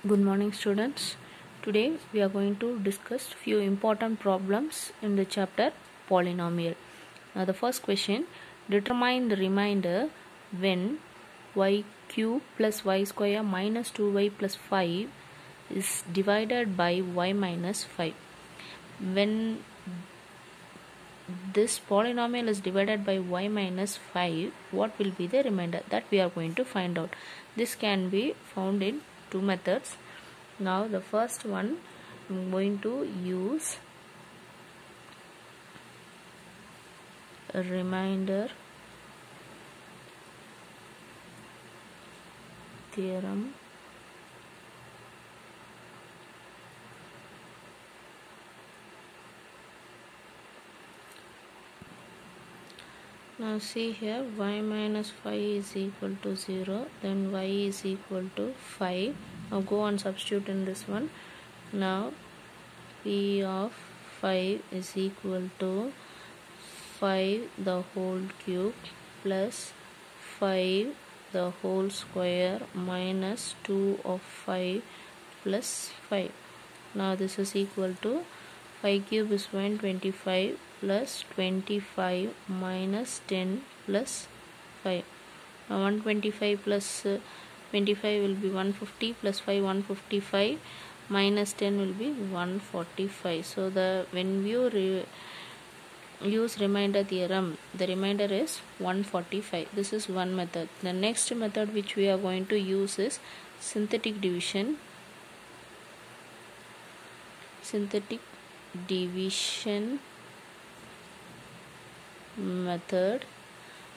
Good morning, students. Today we are going to discuss few important problems in the chapter polynomial. Now the first question, determine the remainder when y cube plus y square minus 2y plus 5 is divided by y minus 5. When this polynomial is divided by y minus 5, what will be the remainder? That we are going to find out. This can be found in two methods. Now the first one, I'm going to use a remainder theorem. Now see here, y minus 5 is equal to 0, then y is equal to 5. Now go and substitute in this one. Now p of 5 is equal to 5 the whole cube plus 5 the whole square minus 2 of 5 plus 5. Now this is equal to 5 cube is 125 plus 25 minus 10 plus 5. Now 125 plus 25 will be 150 plus 5 155 minus 10 will be 145. So when you use remainder theorem, the remainder is 145. This is one method. The next method which we are going to use is synthetic division. Synthetic division method.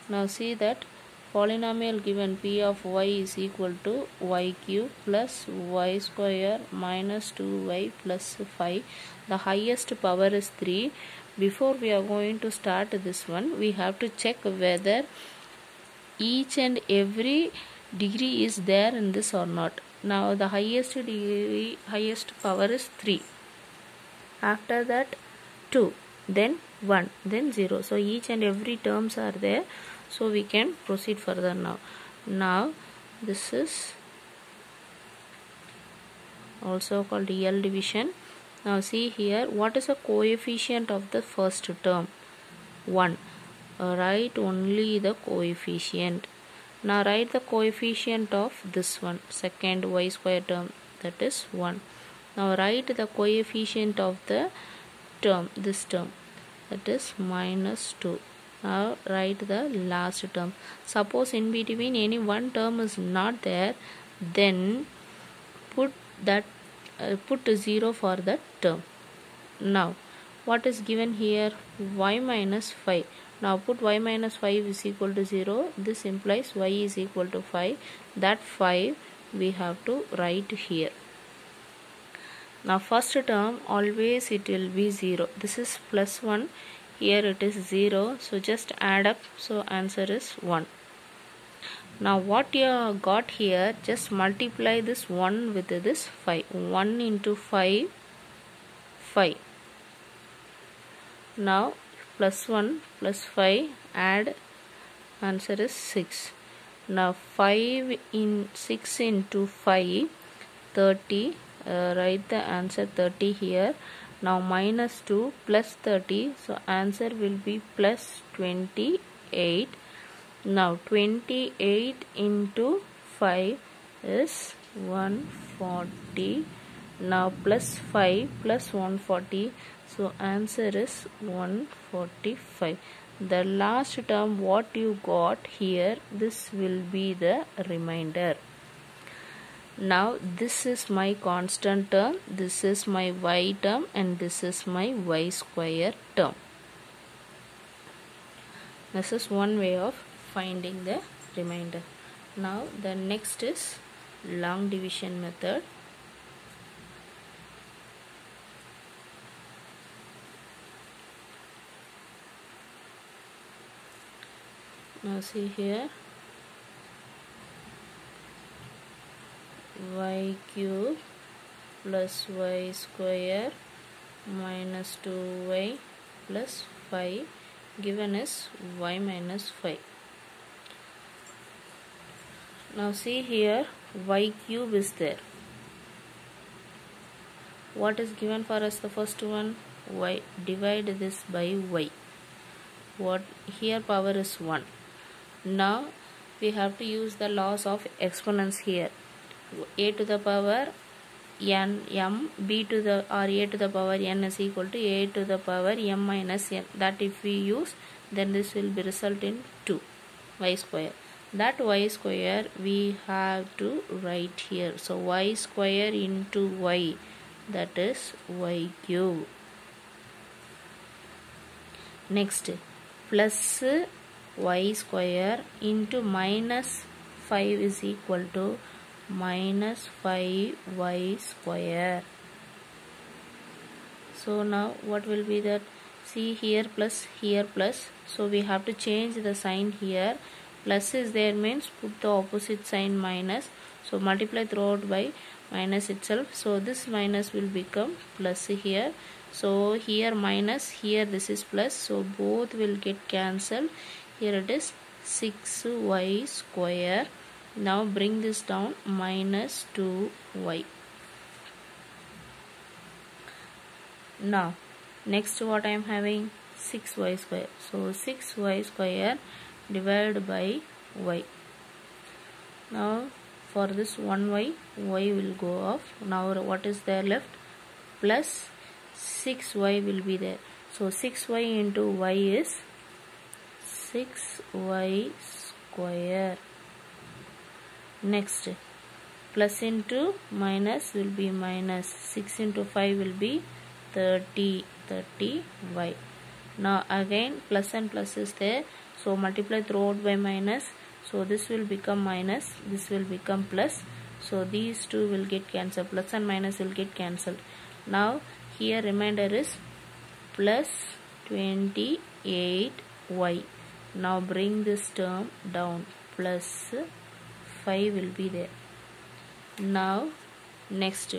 Now see that polynomial given p of y is equal to y cube plus y square minus 2y plus 5. The highest power is 3. Before we are going to start this one, we have to check whether each and every degree is there in this or not. Now the highest power is 3. After that 2, then 1, then 0. So each and every terms are there. So we can proceed further now. Now this is also called L division. Now see here, what is the coefficient of the first term? 1. Write only the coefficient. Now write the coefficient of this one, second y square term, that is 1. Now write the coefficient of the term, this term, that is minus 2. Now write the last term. Suppose in between any one term is not there, then put 0 for that term. Now what is given here? Y minus 5. Now put y minus 5 is equal to 0. This implies y is equal to 5. That 5 we have to write here. Now first term always it will be 0. This is plus 1. Here it is 0. So just add up. So answer is 1. Now what you got here, just multiply this 1 with this 5. 1 into 5, 5. Now plus 1 plus 5, add, answer is 6. Now 5 in 6 into 5, 30. Write the answer 30 here. Now minus 2 plus 30, so answer will be plus 28. Now 28 into 5 is 140. Now plus 5 plus 140, so answer is 145. The last term what you got here, this will be the remainder. Now this is my constant term, this is my y term, and this is my y square term. This is one way of finding the remainder. Now the next is long division method. Now see here, y cube plus y square minus 2y plus 5 given as y minus 5. Now see here, y cube is there. What is given for us? The first one, y. Divide this by y. What here power is 1. Now we have to use the laws of exponents here. A to the power n m, b to the or a to the power n is equal to a to the power m minus n. That if we use, then this will be result in 2 y square. That y square we have to write here. So y square into y, that is y cube. Next, plus y square into minus 5 is equal to minus 5y square. So now what will be that? See here plus, so we have to change the sign here. Plus is there means put the opposite sign minus, so multiply throughout by minus itself. So this minus will become plus here. So here minus, here this is plus, so both will get cancelled. Here it is 6y square. Now bring this down, minus 2y. Now next what I am having? 6y square. So 6y square divided by y. Now for this 1y, y will go off. Now what is there left? Plus 6y will be there. So 6y into y is 6y square. Next, plus into minus will be minus. 6 into 5 will be 30y. Now again plus and plus is there, so multiply throughout by minus. So this will become minus, this will become plus. So these two will get cancelled, plus and minus will get cancelled. Now here remainder is plus 28y. Now bring this term down, plus 5 will be there. Now next,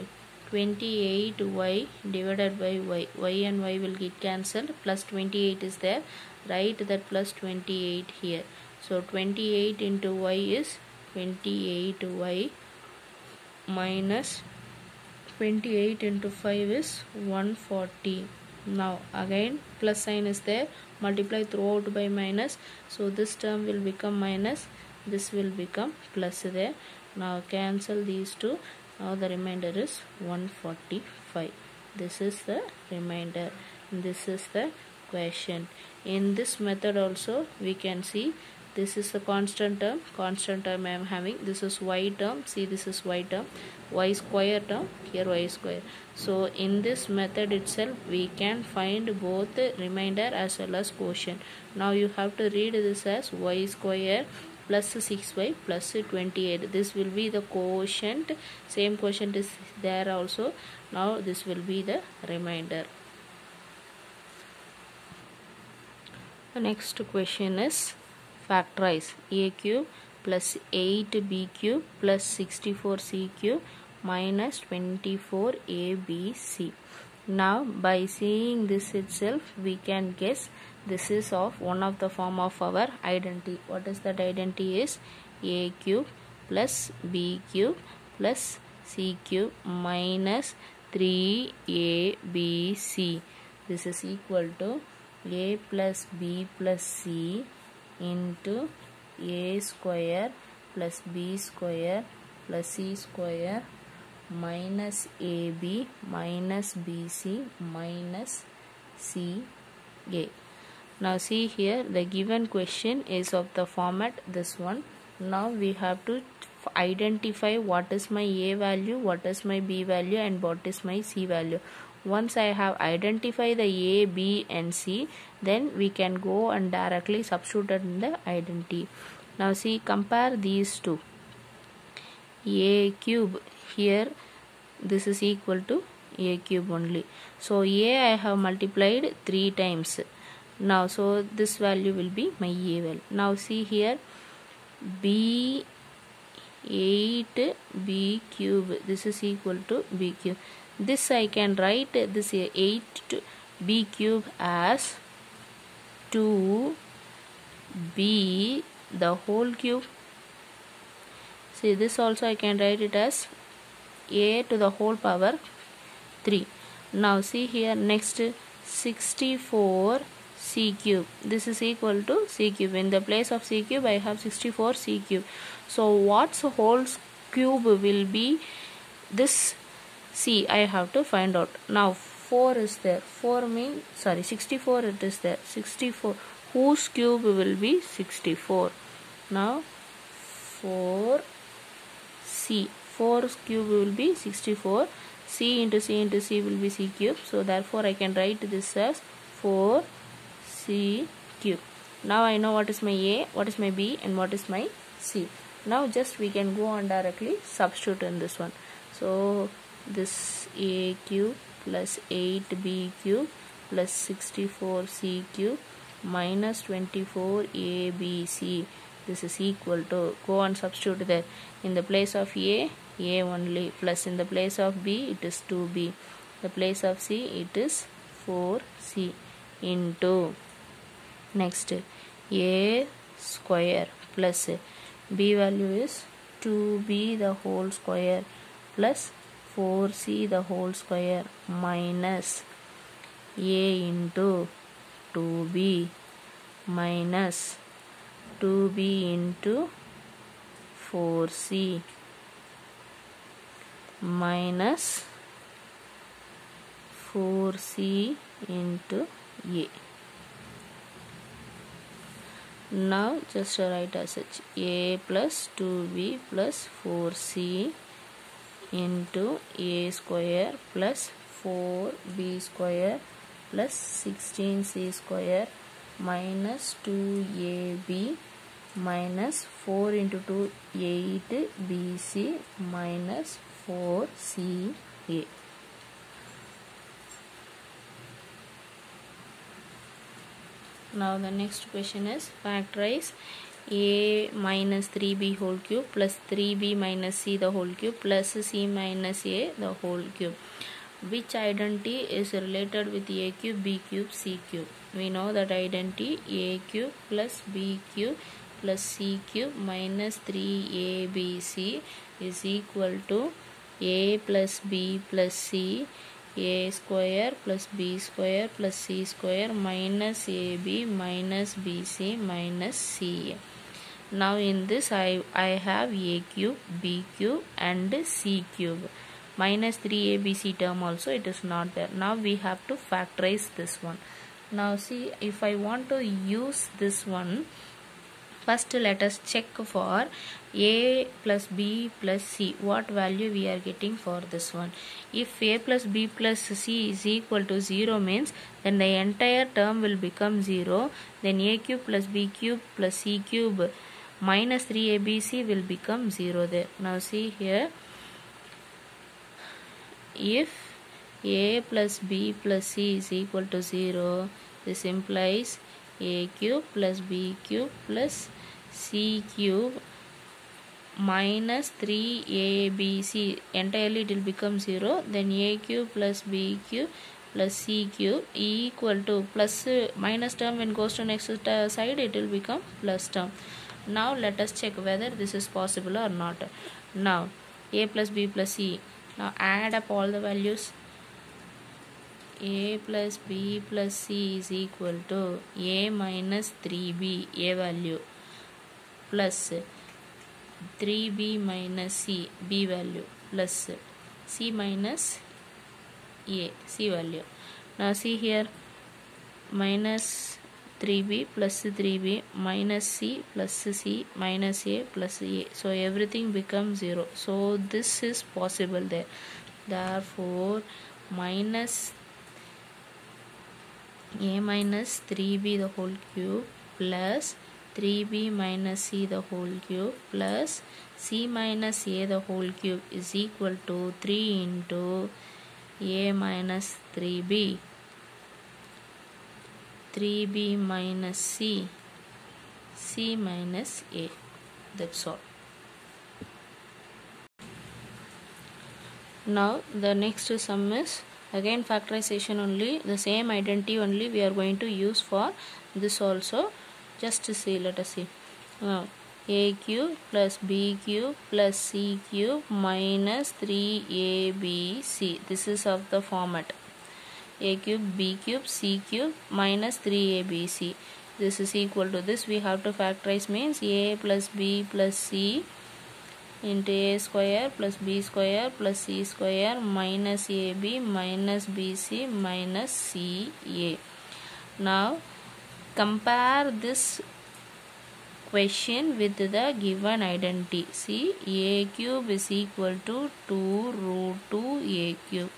28y divided by y. Y and y will get cancelled. Plus 28 is there. Write that plus 28 here. So 28 into y is 28y minus 28 into 5 is 140. Now again plus sign is there. Multiply throughout by minus. So this term will become minus. This will become plus there. Now cancel these two. Now the remainder is 145. This is the remainder. This is the question. In this method also we can see this is the constant term I am having. This is y term. See, this is y term. Y square term. Here y square. So in this method itself we can find both remainder as well as quotient. Now you have to read this as y square plus 6y plus 28. This will be the quotient. Same quotient is there also. Now this will be the remainder. The next question is factorize a cube plus 8b cube plus 64c cube minus 24abc. Now by seeing this itself we can guess this is of one of the form of our identity. What is that identity? Is a cube plus b cube plus c cube minus 3abc. This is equal to a plus b plus c into a square plus b square plus c square minus ab minus bc minus ca. Now see here, the given question is of the format this one. Now we have to identify what is my a value, what is my b value, and what is my c value. Once I have identified the a, b and c, then we can go and directly substitute it in the identity. Now see, compare these two. A cube, here this is equal to a cube only. So a I have multiplied 3 times. Now so this value will be my a value. Now see here, b 8b cube, this is equal to b cube. This I can write this 8b cube as 2b the whole cube. See, this also I can write it as a to the whole power 3. Now see here, next 64 c cube, this is equal to c cube. In the place of c cube I have 64 c cube. So what's whole cube will be this c, I have to find out. Now 4 is there, 4 means, sorry, 64 it is there, 64 whose cube will be 64. Now 4 c, 4's cube will be 64, c into c into c will be c cube, so therefore I can write this as 4 c cube. Now I know what is my a, what is my b, and what is my c. Now just we can go on directly substitute in this one. So this a cube plus 8b cube plus 64c cube minus 24abc, this is equal to, go and substitute there. In the place of a only, plus in the place of b it is 2b, the place of c it is 4c into, next a square plus b value is 2b the whole square plus 4c the whole square minus a into 2b minus 2b into 4c minus 4c into a. Now just write as such, a plus 2b plus 4c into a square plus 4b square plus 16c square minus 2ab minus 4 into 2 8bc minus 4ca. Now the next question is factorize a minus 3b whole cube plus 3b minus c the whole cube plus c minus a the whole cube. Which identity is related with a cube, b cube, c cube? We know that identity, a cube plus b cube plus c cube minus 3abc is equal to a plus b plus c, a square plus b square plus c square minus ab minus bc minus ca. Now in this I have a cube, b cube and c cube. Minus 3abc term also it is not there. Now we have to factorize this one. Now see, if I want to use this one, first let us check for a plus b plus c, what value we are getting for this one. If a plus b plus c is equal to 0 means, then the entire term will become 0. Then a cube plus b cube plus c cube minus 3abc will become 0 there. Now see here, if a plus b plus c is equal to 0, this implies a cube plus b cube plus c cube minus 3abc, entirely it will become 0. Then a cube plus b cube plus c cube equal to, plus minus term when goes to next side it will become plus term. Now let us check whether this is possible or not. Now a plus b plus c, now add up all the values. A plus b plus c is equal to a minus 3b, a value, plus 3b minus c, b value, plus c minus a, c value. Now see here, minus 3b plus 3b minus c plus c minus a plus a, so everything becomes 0. So this is possible there. Therefore minus a minus 3b the whole cube plus 3b minus c the whole cube plus c minus a the whole cube is equal to 3 into a minus 3b, 3b minus c, c minus a. That's all. Now the next sum is again factorization only, the same identity only we are going to use for this also. Just to see, let us see. Now a cube plus b cube plus c cube minus 3abc, this is of the format. a cube, b cube, c cube minus 3abc. This is equal to this. We have to factorize, means a plus b plus c into a square plus b square plus c square minus ab minus bc minus ca. Now compare this question with the given identity. See, a cube is equal to 2 root 2 a cube.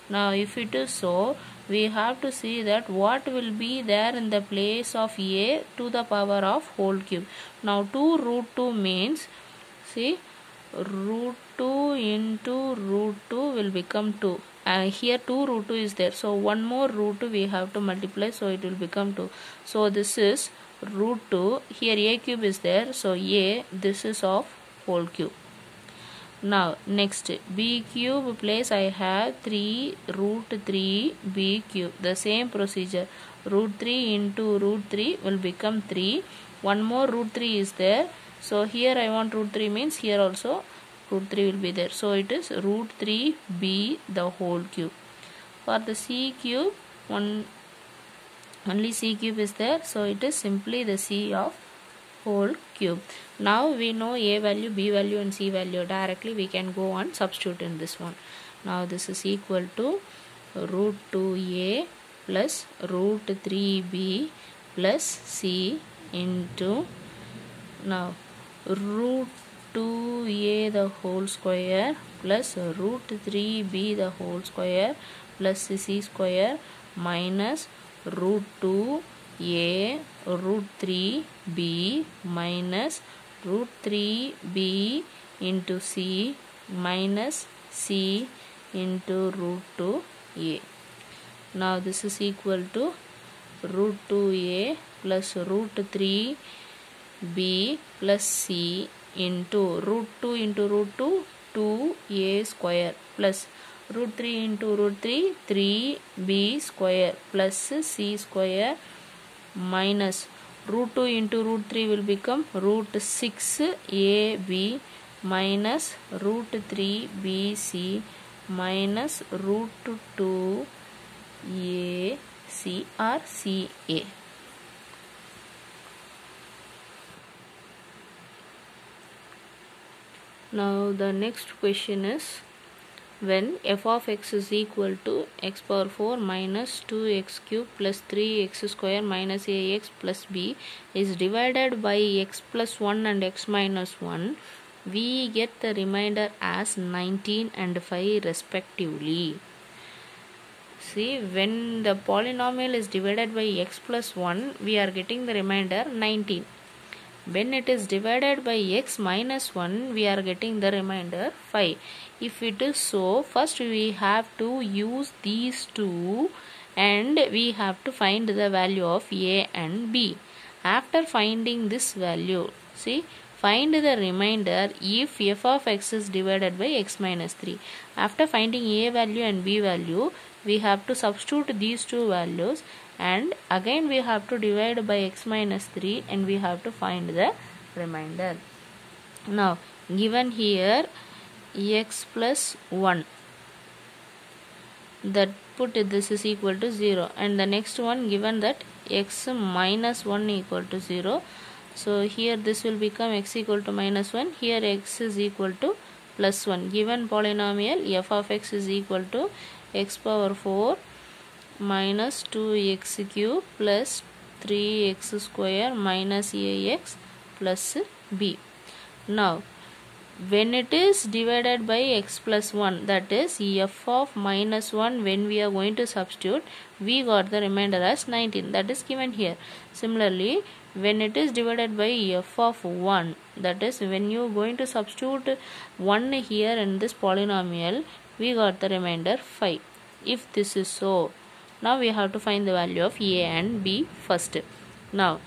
Now if it is so, we have to see that what will be there in the place of a to the power of whole cube. Now 2 root 2 means, see, root 2 into root 2 will become 2. Here 2 root 2 is there, so one more root 2 we have to multiply, so it will become 2. So this is root 2. Here a cube is there, so a, this is of whole cube. Now next, b cube place I have 3 root 3 b cube. The same procedure, root 3 into root 3 will become 3. One more root 3 is there, so here I want root 3 means here also root 3 will be there. So it is root 3b the whole cube. For the c cube, only c cube is there, so it is simply the c of whole cube. Now we know a value, b value and c value. Directly we can go on substitute in this one. Now this is equal to root 2a plus root 3b plus c into, now root 2a the whole square plus root 3b the whole square plus c square minus root 2a root 3b minus root 3b into c minus c into root 2a. Now this is equal to root 2a plus root 3b plus c into root 2 into root 2, 2a square plus root 3 into root 3, 3b square plus c square minus root 2 into root 3 will become root 6ab minus root 3bc minus root 2ac or ca. Now the next question is, when f of x is equal to x power 4 minus 2x cube plus 3x square minus ax plus b is divided by x plus 1 and x minus 1, we get the remainder as 19 and 5 respectively. See, when the polynomial is divided by x plus 1, we are getting the remainder 19. When it is divided by x minus 1, we are getting the remainder 5. If it is so, first we have to use these two and we have to find the value of a and b. After finding this value, see, find the remainder if f of x is divided by x minus 3. After finding a value and b value, we have to substitute these two values and again we have to divide by x minus 3 and we have to find the remainder. Now given here x plus 1, that put this is equal to 0, and the next one given that x minus 1 equal to 0. So here this will become x equal to minus 1, here x is equal to plus 1. Given polynomial f of x is equal to x power 4 minus 2x cube plus 3x square minus ax plus b. Now when it is divided by x plus 1, that is f of minus 1, when we are going to substitute, we got the remainder as 19, that is given here. Similarly, when it is divided by f of 1, that is when you are going to substitute 1 here in this polynomial, we got the remainder 5. If this is so, now we have to find the value of a and b first. Now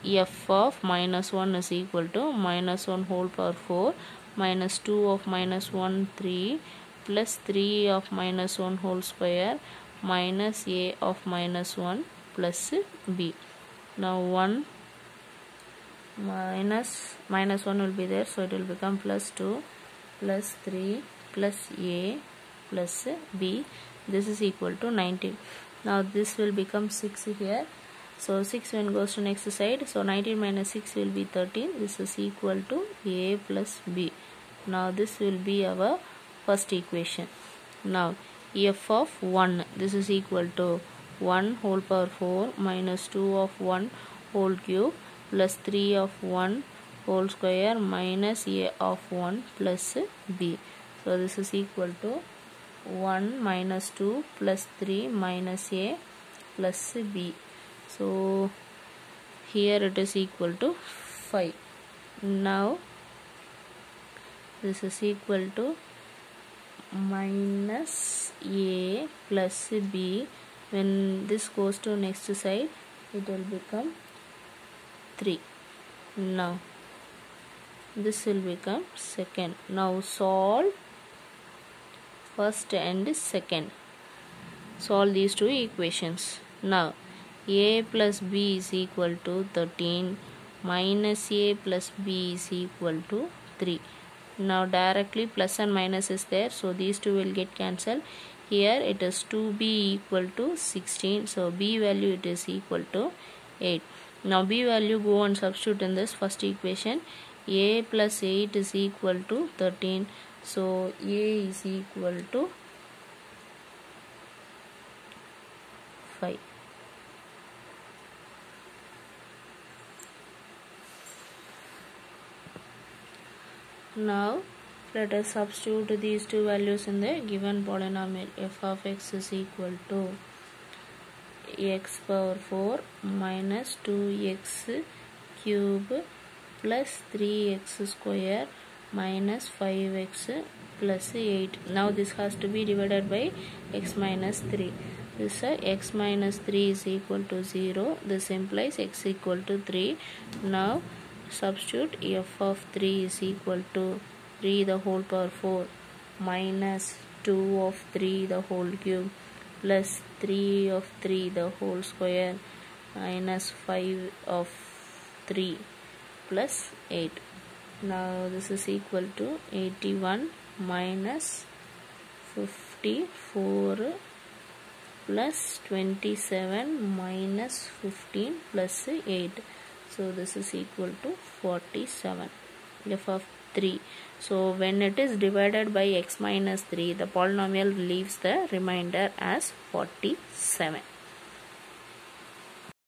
f of minus 1 is equal to minus 1 whole power 4 minus 2 of minus 1 3 plus 3 of minus 1 whole square minus a of minus 1 plus b. Now 1 minus 1 will be there, so it will become plus 2 plus 3 plus a plus b. This is equal to 19. Now this will become 6 here. So 6 when goes to next side, so 19 minus 6 will be 13. This is equal to a plus b. Now this will be our first equation. Now f of 1, this is equal to 1 whole power 4 minus 2 of 1 whole cube plus 3 of 1 whole square minus a of 1 plus b. So this is equal to 1 minus 2 plus 3 minus a plus b. So here it is equal to 5. Now this is equal to minus a plus b. When this goes to next side, it will become 3. Now this will become second. Now solve first and second. Solve these two equations. Now a plus b is equal to 13 minus a plus b is equal to 3. Now directly plus and minus is there, so these two will get cancelled. Here it is 2b equal to 16, so b value it is equal to 8. Now b value go and substitute in this first equation. A plus 8 is equal to 13, so a is equal to 5. Now let us substitute these two values in the given polynomial. F of x is equal to x power 4 minus 2x cube plus 3x square minus 5x plus 8. Now this has to be divided by x minus 3. This x minus 3 is equal to 0. This implies x equal to 3. Now substitute f of 3 is equal to 3 the whole power 4 minus 2 of 3 the whole cube plus 3 of 3 the whole square minus 5 of 3 plus 8. Now this is equal to 81 minus 54 plus 27 minus 15 plus 8. So this is equal to 47. F of 3. So when it is divided by x minus 3, the polynomial leaves the remainder as 47.